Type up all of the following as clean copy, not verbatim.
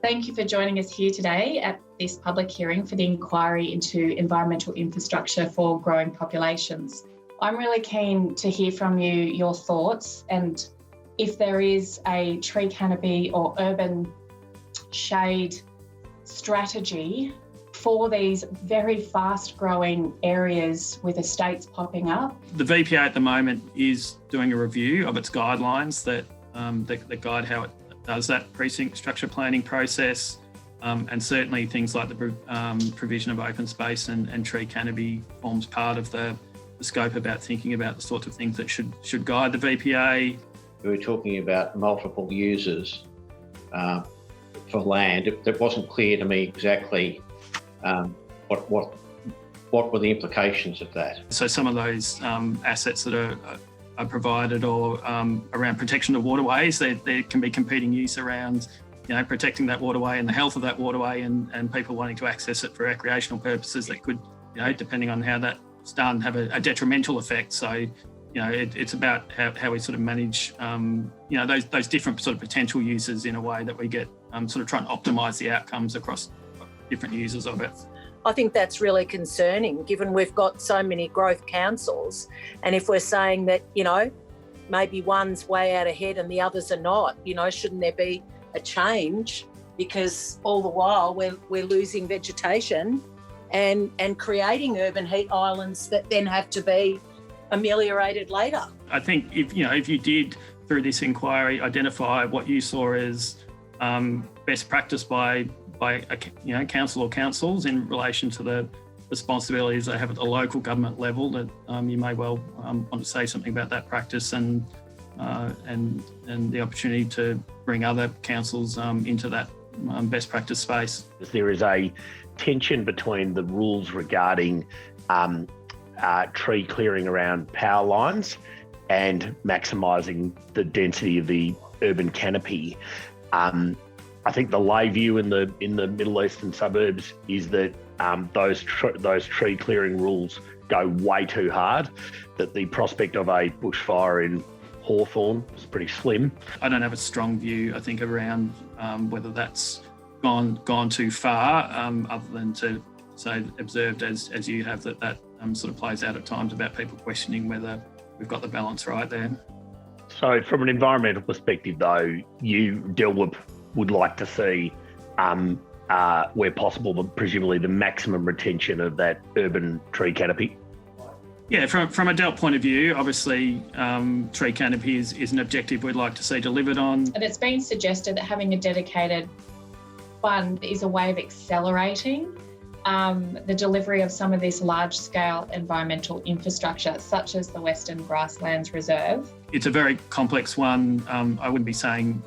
Thank you for joining us here today at this public hearing for the inquiry into environmental infrastructure for growing populations. I'm really keen to hear from you your thoughts and if there is a tree canopy or urban shade strategy for these very fast growing areas with estates popping up. The VPA at the moment is doing a review of its guidelines that guide how it does that precinct structure planning process, and certainly things like the provision of open space and tree canopy forms part of the scope about thinking about the sorts of things that should guide the VPA. We were talking about multiple users for land. It wasn't clear to me exactly what were the implications of that. So some of those assets that are provided or around protection of waterways, there can be competing use around protecting that waterway and the health of that waterway and people wanting to access it for recreational purposes that could, depending on how that's done, have a detrimental effect. So, it's about how we sort of manage, those different sort of potential uses in a way that we get sort of trying to optimise the outcomes across different users of it. I think that's really concerning, given we've got so many growth councils. And if we're saying that, maybe one's way out ahead and the others are not, shouldn't there be a change? Because all the while we're losing vegetation and creating urban heat islands that then have to be ameliorated later. I think if you did, through this inquiry, identify what you saw as best practice by a council or councils in relation to the responsibilities they have at the local government level, that you may well want to say something about that practice and the opportunity to bring other councils into that best practice space. There is a tension between the rules regarding tree clearing around power lines and maximising the density of the urban canopy. I think the lay view in the Middle Eastern suburbs is that those tree clearing rules go way too hard, that the prospect of a bushfire in Hawthorn is pretty slim. I don't have a strong view, I think, around whether that's gone too far, other than to say observed as you have that sort of plays out at times about people questioning whether we've got the balance right there. So from an environmental perspective though, you, DELWP, would like to see, where possible, but presumably the maximum retention of that urban tree canopy? Yeah, from a DELWP point of view, obviously tree canopy is an objective we'd like to see delivered on. And it's been suggested that having a dedicated fund is a way of accelerating the delivery of some of this large-scale environmental infrastructure, such as the Western Grasslands Reserve. It's a very complex one. I wouldn't be saying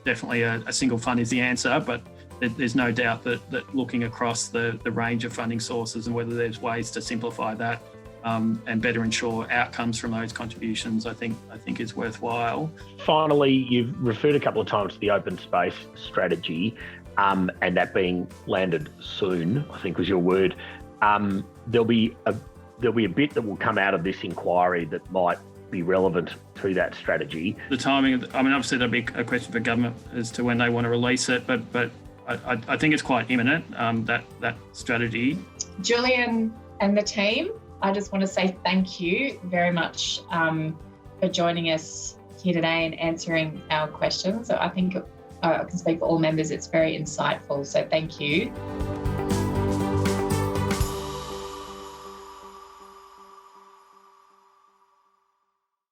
definitely a single fund is the answer, but there's no doubt that looking across the range of funding sources and whether there's ways to simplify that and better ensure outcomes from those contributions, I think is worthwhile. Finally, you've referred a couple of times to the open space strategy, and that being landed soon, I think was your word. There'll be a bit that will come out of this inquiry that might be relevant to that strategy. The timing, obviously there'll be a question for government as to when they want to release it, but I think it's quite imminent, that strategy. Julian and the team, I just want to say thank you very much for joining us here today and answering our questions. So I think I can speak for all members, it's very insightful, so thank you.